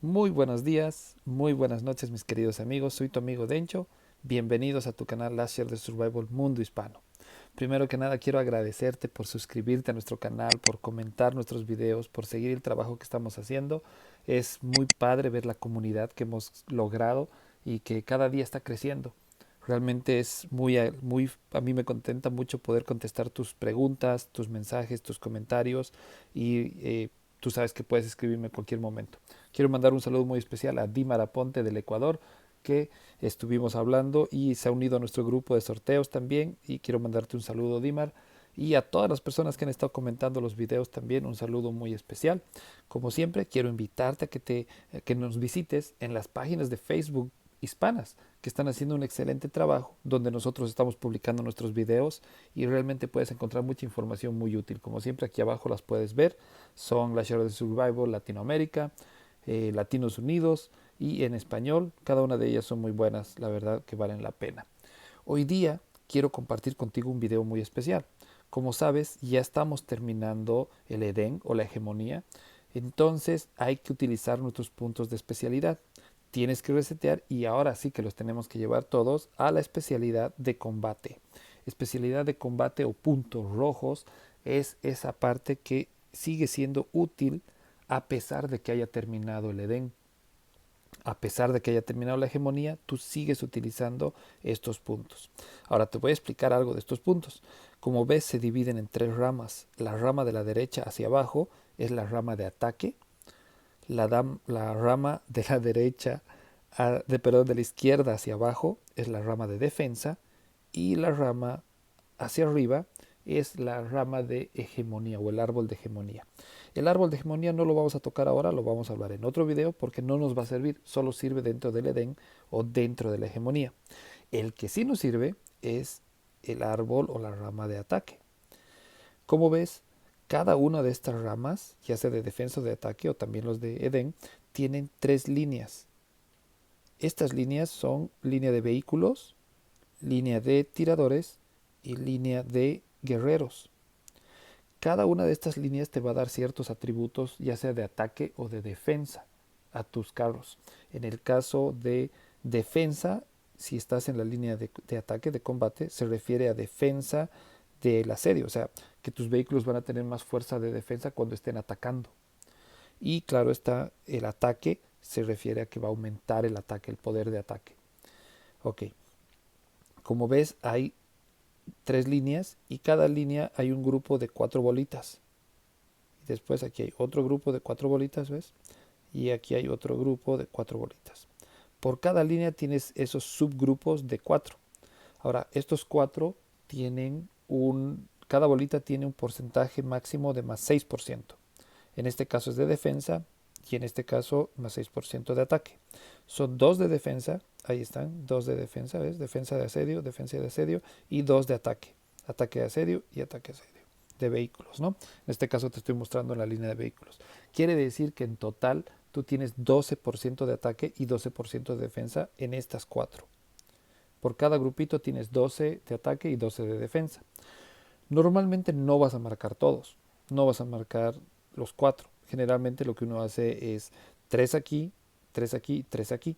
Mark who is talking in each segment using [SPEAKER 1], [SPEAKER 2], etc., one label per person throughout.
[SPEAKER 1] Muy buenos días, muy buenas noches mis queridos amigos, soy tu amigo Dencho, bienvenidos a tu canal Last Year de Survival Mundo Hispano. Primero que nada quiero agradecerte por suscribirte a nuestro canal, por comentar nuestros videos, por seguir el trabajo que estamos haciendo. Es muy padre ver la comunidad que hemos logrado y que cada día está creciendo. Realmente es a mí me contenta mucho poder contestar tus preguntas, tus mensajes, tus comentarios y tú sabes que puedes escribirme en cualquier momento. Quiero mandar un saludo muy especial a Dimar Aponte del Ecuador, que estuvimos hablando y se ha unido a nuestro grupo de sorteos también. Y quiero mandarte un saludo, Dimar. Y a todas las personas que han estado comentando los videos también, un saludo muy especial. Como siempre, quiero invitarte a que nos visites en las páginas de Facebook hispanas, que están haciendo un excelente trabajo, donde nosotros estamos publicando nuestros videos y realmente puedes encontrar mucha información muy útil. Como siempre, aquí abajo las puedes ver. Son la Share de Survival Latinoamérica, Latinos Unidos y en español. Cada una de ellas son muy buenas, la verdad que valen la pena. Hoy día quiero compartir contigo un video muy especial. Como sabes, ya estamos terminando el Edén o la hegemonía, entonces hay que utilizar nuestros puntos de especialidad. Tienes que resetear y ahora sí que los tenemos que llevar todos a la especialidad de combate. Especialidad de combate o puntos rojos es esa parte que sigue siendo útil a pesar de que haya terminado el Edén. A pesar de que haya terminado la hegemonía, tú sigues utilizando estos puntos. Ahora te voy a explicar algo de estos puntos. Como ves, se dividen en tres ramas. La rama de la derecha hacia abajo es la rama de ataque. La rama de la derecha, perdón, de la izquierda hacia abajo es la rama de defensa. Y la rama hacia arriba es la rama de hegemonía o el árbol de hegemonía. El árbol de hegemonía no lo vamos a tocar ahora, lo vamos a hablar en otro video porque no nos va a servir, solo sirve dentro del Edén o dentro de la hegemonía. El que sí nos sirve es el árbol o la rama de ataque. Como ves, cada una de estas ramas, ya sea de defensa o de ataque o también los de Edén, tienen tres líneas. Estas líneas son línea de vehículos, línea de tiradores y línea de guerreros. Cada una de estas líneas te va a dar ciertos atributos, ya sea de ataque o de defensa, a tus carros. En el caso de defensa, si estás en la línea de ataque, de combate, se refiere a defensa del asedio, o sea, que tus vehículos van a tener más fuerza de defensa cuando estén atacando. Y claro está, el ataque se refiere a que va a aumentar el ataque, el poder de ataque. Ok, como ves, hay tres líneas y cada línea hay un grupo de cuatro bolitas. Y después aquí hay otro grupo de cuatro bolitas, ¿ves? Y aquí hay otro grupo de cuatro bolitas. Por cada línea tienes esos subgrupos de cuatro. Ahora, estos cuatro cada bolita tiene un porcentaje máximo de más 6%. En este caso es de defensa y en este caso más 6% de ataque. Son dos de defensa, ahí están, dos de defensa, ¿ves? Defensa de asedio y dos de ataque. Ataque de asedio y ataque de asedio de vehículos, ¿no? En este caso te estoy mostrando en la línea de vehículos. Quiere decir que en total tú tienes 12% de ataque y 12% de defensa en estas cuatro. Por cada grupito tienes 12 de ataque y 12 de defensa. Normalmente no vas a marcar todos, no vas a marcar los cuatro. Generalmente lo que uno hace es 3 aquí, 3 aquí, 3 aquí.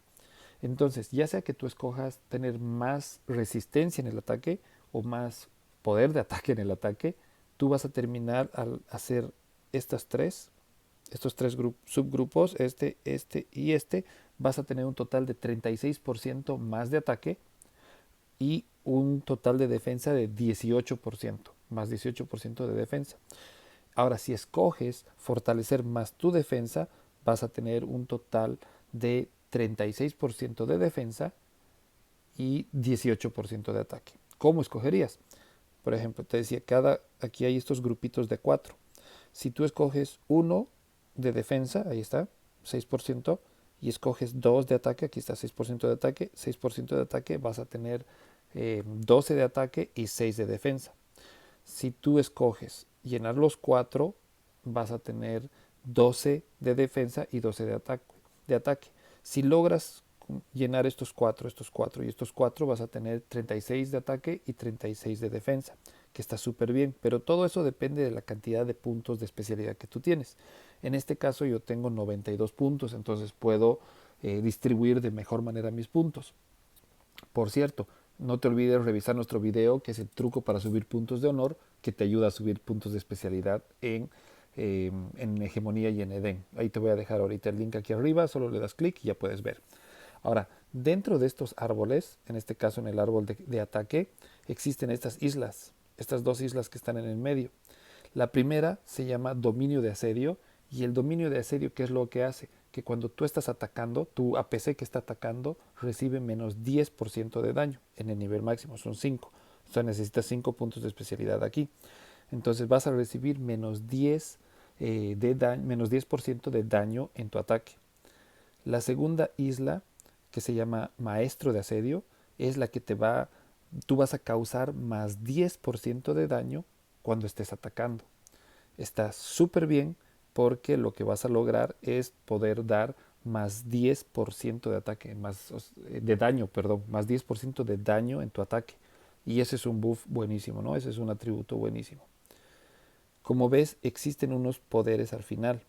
[SPEAKER 1] Entonces, ya sea que tú escojas tener más resistencia en el ataque o más poder de ataque en el ataque, tú vas a terminar al hacer estas tres, estos tres subgrupos, este y este, vas a tener un total de 36% más de ataque y un total de defensa de 18%, más 18% de defensa. Ahora, si escoges fortalecer más tu defensa, vas a tener un total de 36% de defensa y 18% de ataque. ¿Cómo escogerías? Por ejemplo, te decía, aquí hay estos grupitos de 4. Si tú escoges uno de defensa, ahí está, 6%, y escoges 2 de ataque, aquí está 6% de ataque, vas a tener 12 de ataque y 6 de defensa. Si tú escoges llenar los 4, vas a tener 12 de defensa y 12 de ataque. Si logras llenar estos 4 y estos 4, vas a tener 36 de ataque y 36 de defensa. que está súper bien, pero todo eso depende de la cantidad de puntos de especialidad que tú tienes. En este caso yo tengo 92 puntos, entonces puedo distribuir de mejor manera mis puntos. Por cierto, no te olvides revisar nuestro video, que es el truco para subir puntos de honor, que te ayuda a subir puntos de especialidad en hegemonía y en Edén. Ahí te voy a dejar ahorita el link aquí arriba, solo le das clic y ya puedes ver. Ahora, dentro de estos árboles, en este caso en el árbol de ataque, existen estas islas, estas dos islas que están en el medio. La primera se llama dominio de asedio, y el dominio de asedio, ¿qué es lo que hace? Que cuando tú estás atacando, tu APC que está atacando recibe menos 10% de daño en el nivel máximo, son 5. O sea, necesitas 5 puntos de especialidad aquí. Entonces vas a recibir menos 10, menos 10% de daño en tu ataque. La segunda isla, que se llama maestro de asedio, es la que tú vas a causar más 10% de daño cuando estés atacando. Está súper bien porque lo que vas a lograr es poder dar más 10% de ataque, de daño, perdón, más 10% de daño en tu ataque. Y ese es un buff buenísimo, ¿no? Ese es un atributo buenísimo. Como ves, existen unos poderes al final.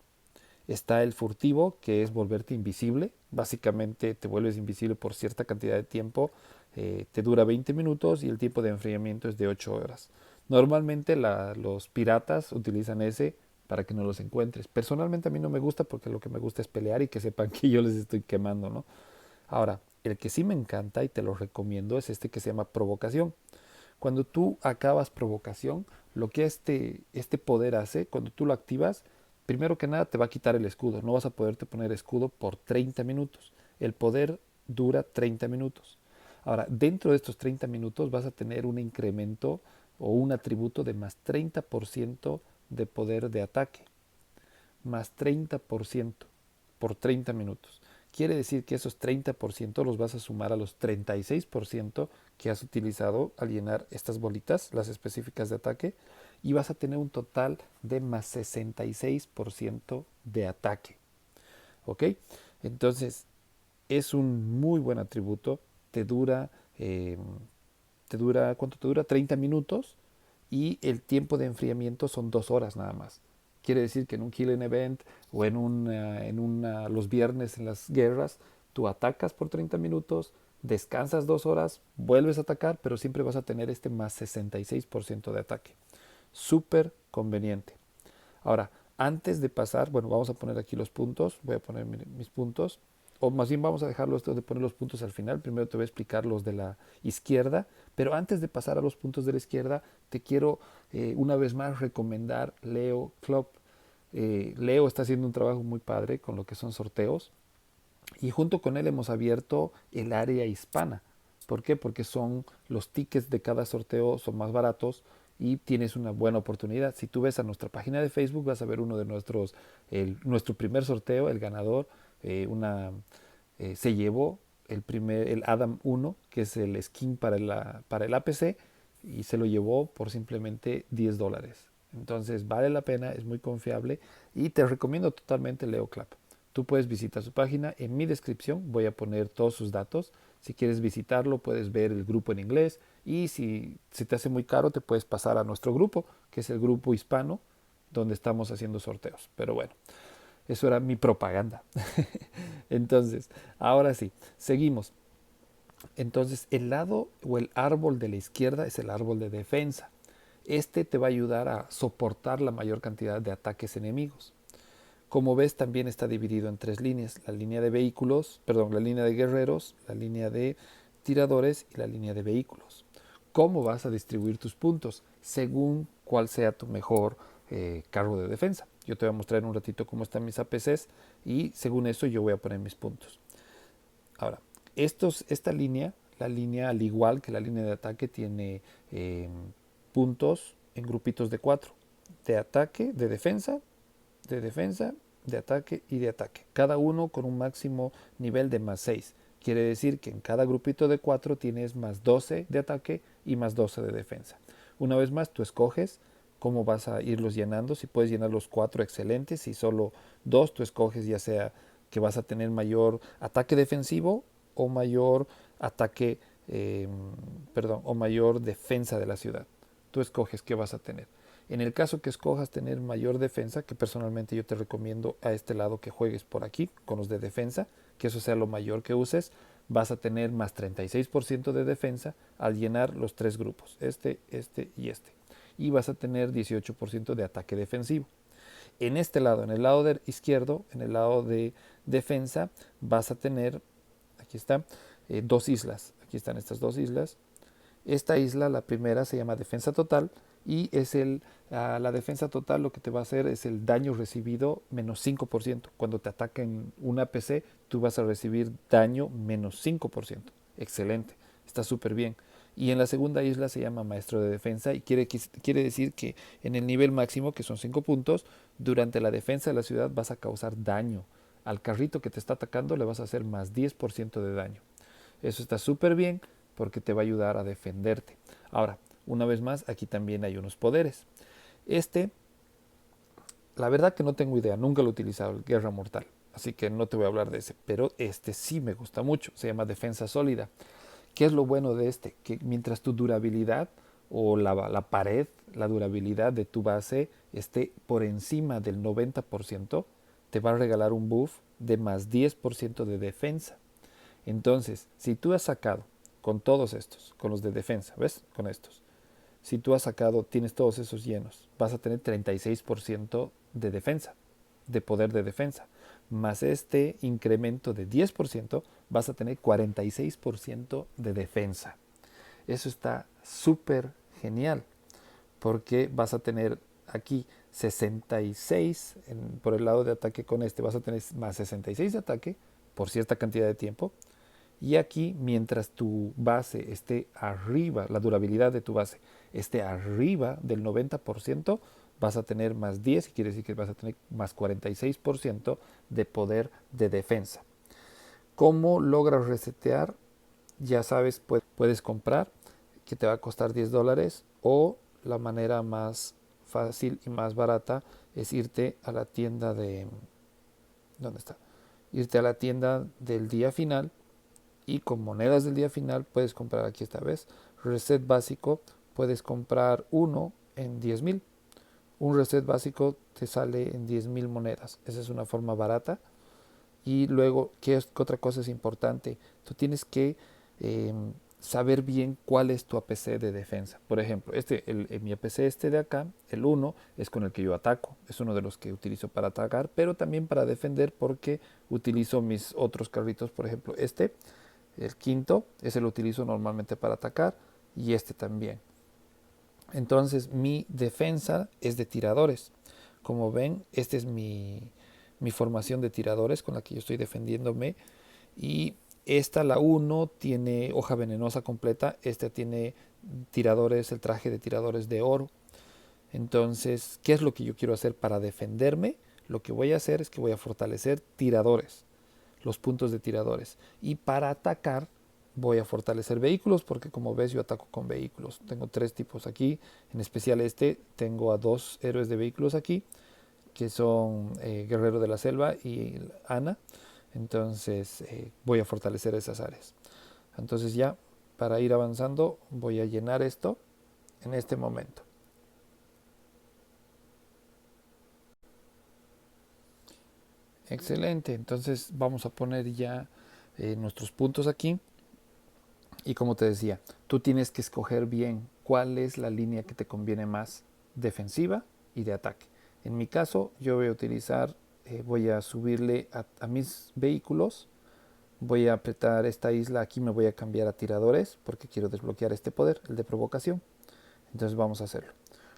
[SPEAKER 1] Está el furtivo, que es volverte invisible. Básicamente te vuelves invisible por cierta cantidad de tiempo. Te dura 20 minutos y el tiempo de enfriamiento es de 8 horas. Normalmente los piratas utilizan ese para que no los encuentres. Personalmente a mí no me gusta porque lo que me gusta es pelear y que sepan que yo les estoy quemando, ¿no? Ahora, el que sí me encanta y te lo recomiendo es este que se llama provocación. Cuando tú acabas provocación, lo que este poder hace, cuando tú lo activas, primero que nada te va a quitar el escudo. No vas a poderte poner escudo por 30 minutos. El poder dura 30 minutos. Ahora, dentro de estos 30 minutos vas a tener un incremento o un atributo de más 30% de poder de ataque. Más 30% por 30 minutos. Quiere decir que esos 30% los vas a sumar a los 36% que has utilizado al llenar estas bolitas, las específicas de ataque, y vas a tener un total de más 66% de ataque. ¿Ok? Entonces, es un muy buen atributo. Te dura, eh, ¿cuánto te dura? 30 minutos y el tiempo de enfriamiento son 2 horas nada más. Quiere decir que en un Killing Event o los viernes en las guerras, tú atacas por 30 minutos, descansas 2 horas, vuelves a atacar, pero siempre vas a tener este más 66% de ataque. Súper conveniente. Ahora, antes de pasar, bueno, vamos a poner aquí los puntos, voy a poner mis puntos, o más bien vamos a dejarlo esto de poner los puntos al final. Primero te voy a explicar los de la izquierda, pero antes de pasar a los puntos de la izquierda, te quiero una vez más recomendar Leo Club. Leo está haciendo un trabajo muy padre con lo que son sorteos, y junto con él hemos abierto el área hispana. ¿Por qué? Porque los tickets de cada sorteo son más baratos y tienes una buena oportunidad. Si tú ves a nuestra página de Facebook, vas a ver uno de nuestro primer sorteo, el ganador, se llevó el Adam 1, que es el skin para el APC, y se lo llevó por simplemente $10. Entonces vale la pena, es muy confiable y te recomiendo totalmente Leo Club. Tú puedes visitar su página. En mi descripción voy a poner todos sus datos. Si quieres visitarlo, puedes ver el grupo en inglés. Y si se te hace muy caro, te puedes pasar a nuestro grupo, que es el grupo hispano, donde estamos haciendo sorteos. Pero bueno, eso era mi propaganda. Entonces, ahora sí, seguimos. Entonces, el lado o el árbol de la izquierda es el árbol de defensa. Este te va a ayudar a soportar la mayor cantidad de ataques enemigos. Como ves, también está dividido en 3 líneas: la línea de vehículos, perdón, la línea de guerreros, la línea de tiradores y la línea de vehículos. ¿Cómo vas a distribuir tus puntos? Según cuál sea tu mejor cargo de defensa. Yo te voy a mostrar en un ratito cómo están mis APCs y según eso yo voy a poner mis puntos. Ahora, esta línea, la línea al igual que la línea de ataque, tiene puntos en grupitos de 4: de ataque, de defensa, de ataque y de ataque. Cada uno con un máximo nivel de más 6. Quiere decir que en cada grupito de 4 tienes más 12 de ataque y más 12 de defensa. Una vez más, tú escoges cómo vas a irlos llenando. Si puedes llenar los 4, excelente. Si solo 2, tú escoges ya sea que vas a tener mayor ataque defensivo o mayor ataque, o mayor defensa de la ciudad. tú escoges qué vas a tener. En el caso que escojas tener mayor defensa, que personalmente yo te recomiendo a este lado que juegues por aquí con los de defensa, que eso sea lo mayor que uses, vas a tener más 36% de defensa al llenar los tres grupos, este y este. Y vas a tener 18% de ataque defensivo. En este lado, en el lado izquierdo, en el lado de defensa, vas a tener, aquí está, dos islas. Aquí están estas dos islas. Esta isla, la primera, se llama defensa total y es la defensa total lo que te va a hacer es el daño recibido menos 5%. Cuando te ataquen una PC, tú vas a recibir daño menos 5%. Excelente, está súper bien. Y en la segunda isla se llama maestro de defensa y quiere decir que en el nivel máximo, que son 5 puntos, durante la defensa de la ciudad vas a causar daño. Al carrito que te está atacando le vas a hacer más 10% de daño. Eso está súper bien porque te va a ayudar a defenderte. Ahora, una vez más, aquí también hay unos poderes. La verdad que no tengo idea, nunca lo he utilizado, el Guerra Mortal, así que no te voy a hablar de ese, pero este sí me gusta mucho, se llama Defensa Sólida. ¿Qué es lo bueno de este? Que mientras tu durabilidad o la pared, la durabilidad de tu base esté por encima del 90%, te va a regalar un buff de más 10% de defensa. Entonces, si tú has sacado con todos estos, con los de defensa, ¿ves? Con estos. Si tú has sacado, tienes todos esos llenos, vas a tener 36% de defensa, de poder de defensa. Más este incremento de 10%, vas a tener 46% de defensa. Eso está súper genial, porque vas a tener aquí 66 por el lado de ataque con este, vas a tener más 66 de ataque por cierta cantidad de tiempo. Y aquí, mientras tu base esté arriba, la durabilidad de tu base esté arriba del 90%, vas a tener más 10, y quiere decir que vas a tener más 46% de poder de defensa. ¿Cómo logras resetear? Ya sabes, puedes comprar, que te va a costar $10, o la manera más fácil y más barata es irte a la tienda de... ¿Dónde está? Irte a la tienda del día final y con monedas del día final puedes comprar aquí esta vez reset básico, puedes comprar uno en 10,000. Un reset básico te sale en 10,000 monedas. Esa es una forma barata. Y luego, ¿qué otra cosa es importante? Tú tienes que eh, saber bien cuál es tu APC de defensa. Por ejemplo, mi APC de acá, el uno es con el que yo ataco. Es uno de los que utilizo para atacar, pero también para defender porque utilizo mis otros carritos. Por ejemplo, el quinto, ese lo utilizo normalmente para atacar y este también. Entonces mi defensa es de tiradores. Como ven, esta es mi formación de tiradores con la que yo estoy defendiéndome. Y esta, la uno tiene hoja venenosa completa. Esta tiene tiradores, el traje de tiradores de oro. Entonces, ¿qué es lo que yo quiero hacer para defenderme? Lo que voy a hacer es que voy a fortalecer tiradores, los puntos de tiradores. Y para atacar voy a fortalecer vehículos porque como ves yo ataco con vehículos. Tengo tres tipos aquí, en especial tengo a dos héroes de vehículos aquí que son Guerrero de la Selva y Ana. Entonces voy a fortalecer esas áreas. Entonces ya para ir avanzando voy a llenar esto en este momento. Excelente, entonces vamos a poner ya nuestros puntos aquí. Y como te decía, tú tienes que escoger bien cuál es la línea que te conviene más, defensiva y de ataque. En mi caso, yo voy a utilizar, voy a subirle a mis vehículos, voy a apretar esta isla, aquí me voy a cambiar a tiradores porque quiero desbloquear este poder, el de provocación. Entonces vamos a hacerlo.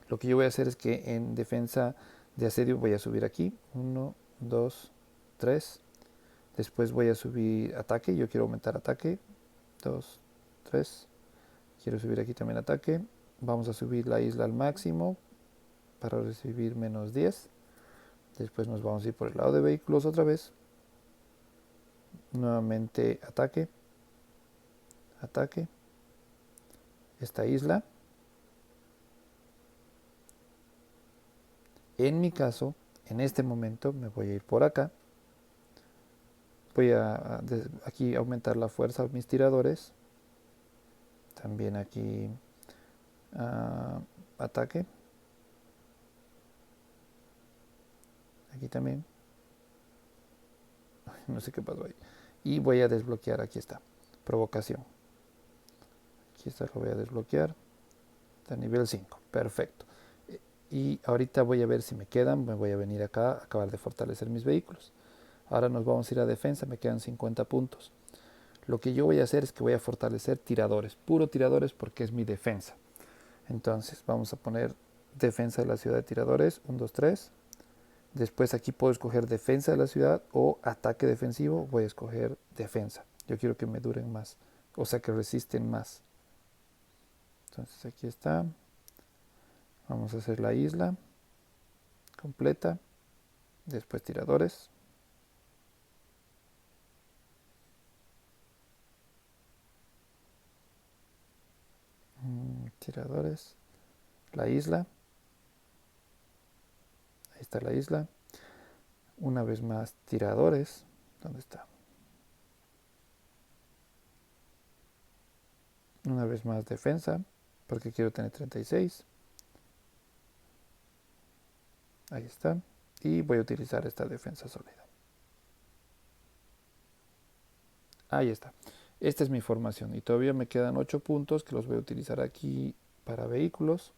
[SPEAKER 1] Lo que yo voy a hacer es que en defensa de asedio voy a subir aquí, 1, 2, 3. Después voy a subir ataque, yo quiero aumentar ataque, 2, 3. Quiero subir aquí también ataque. Vamos a subir la isla al máximo para recibir menos 10. Después nos vamos a ir por el lado de vehículos otra vez. Nuevamente ataque. Ataque. Esta isla. En mi caso, en este momento me voy a ir por acá. Voy a aquí aumentar la fuerza de mis tiradores. También aquí ataque. Aquí también. No sé qué pasó ahí. Y voy a desbloquear, aquí está, provocación. Aquí está, lo voy a desbloquear. Está a nivel 5, perfecto. Y ahorita voy a ver si me quedan, me voy a venir acá a acabar de fortalecer mis vehículos. Ahora nos vamos a ir a defensa, me quedan 50 puntos. Lo que yo voy a hacer es que voy a fortalecer tiradores, puro tiradores porque es mi defensa. Entonces vamos a poner defensa de la ciudad de tiradores, 1, 2, 3. Después aquí puedo escoger defensa de la ciudad o ataque defensivo, voy a escoger defensa. Yo quiero que me duren más, o sea que resisten más. Entonces aquí está. Vamos a hacer la isla completa. Después tiradores. Tiradores. La isla. Ahí está la isla. Una vez más tiradores. ¿Dónde está? Una vez más defensa. Porque quiero tener 36. Ahí está. Y voy a utilizar esta defensa sólida. Ahí está. Esta es mi formación. Y todavía me quedan 8 puntos que los voy a utilizar aquí para vehículos.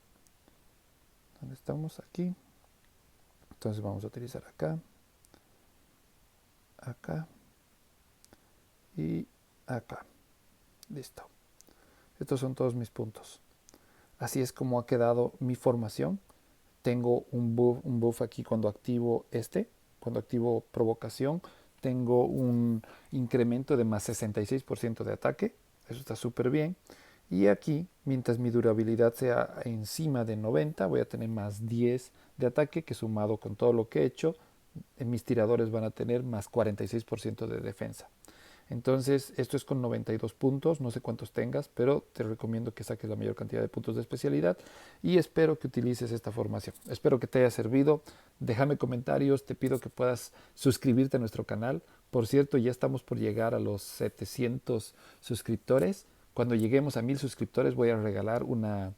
[SPEAKER 1] ¿Dónde estamos? Aquí. Entonces vamos a utilizar acá. Acá. Y acá. Listo. Estos son todos mis puntos. Así es como ha quedado mi formación. Tengo un buff aquí cuando activo cuando activo provocación, tengo un incremento de más 66% de ataque. Eso está súper bien. Y aquí, mientras mi durabilidad sea encima de 90, voy a tener más 10 de ataque, que sumado con todo lo que he hecho, mis tiradores van a tener más 46% de defensa. Entonces, esto es con 92 puntos, no sé cuántos tengas, pero te recomiendo que saques la mayor cantidad de puntos de especialidad y espero que utilices esta formación. Espero que te haya servido. Déjame comentarios, te pido que puedas suscribirte a nuestro canal. Por cierto, ya estamos por llegar a los 700 suscriptores. Cuando lleguemos a 1000 suscriptores voy a regalar una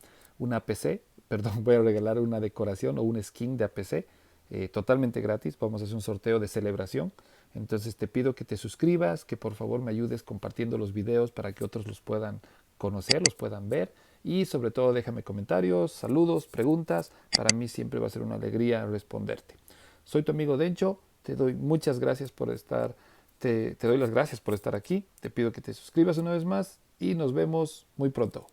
[SPEAKER 1] PC, perdón, voy a regalar una decoración o un skin de APC totalmente gratis. Vamos a hacer un sorteo de celebración. Entonces te pido que te suscribas, que por favor me ayudes compartiendo los videos para que otros los puedan conocer, los puedan ver. Y sobre todo déjame comentarios, saludos, preguntas. Para mí siempre va a ser una alegría responderte. Soy tu amigo Dencho. Te doy muchas gracias por estar. Te doy las gracias por estar aquí. Te pido que te suscribas una vez más y nos vemos muy pronto.